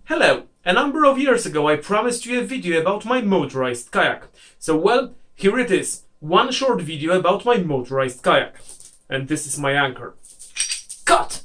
Hello! A number of years ago I promised you a video about my motorized kayak. So well, here it is. One short video about my motorized kayak. And this is my anchor. Cut!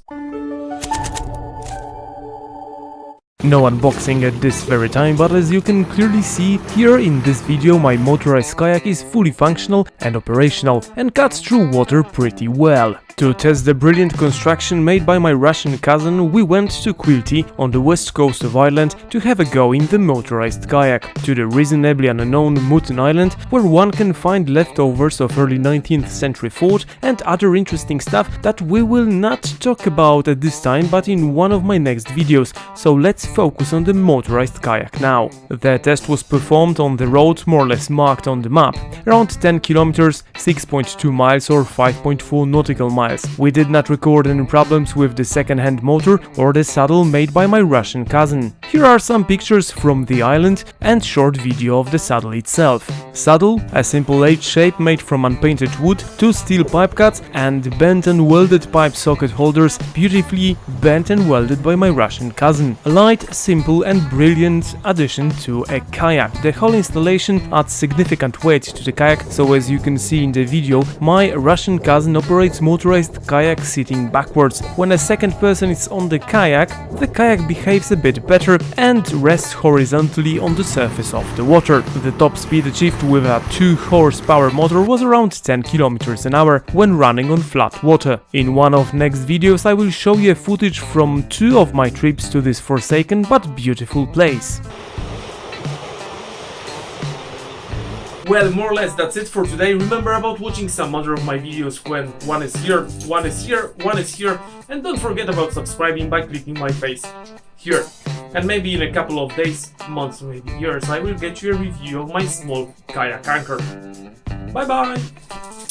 No unboxing at this very time, but as you can clearly see here in this video, my motorized kayak is fully functional and operational and cuts through water pretty well. To test the brilliant construction made by my Russian cousin, we went to Quilty on the west coast of Ireland to have a go in the motorized kayak, to the reasonably unknown Mutton Island, where one can find leftovers of early 19th century fort and other interesting stuff that we will not talk about at this time but in one of my next videos, so let's focus on the motorized kayak now. The test was performed on the road more or less marked on the map, around 10 kilometers, 6.2 miles or 5.4 nautical miles. We did not record any problems with the second-hand motor or the saddle made by my Russian cousin. Here are some pictures from the island and short video of the saddle itself. Saddle, a simple H shape made from unpainted wood, 2 steel pipe cuts and bent and welded pipe socket holders, beautifully bent and welded by my Russian cousin. A light, simple and brilliant addition to a kayak. The whole installation adds significant weight to the kayak, so as you can see in the video, my Russian cousin operates motorized kayak sitting backwards. When a second person is on the kayak behaves a bit better and rests horizontally on the surface of the water. The top speed achieved with a 2 horsepower motor was around 10 km an hour when running on flat water. In one of next videos I will show you footage from 2 of my trips to this forsaken but beautiful place. Well, more or less that's it for today. Remember about watching some other of my videos when one is here, one is here, one is here, and don't forget about subscribing by clicking my face here. And maybe in a couple of days, months, maybe years, I will get you a review of my small kayak anchor. Bye bye!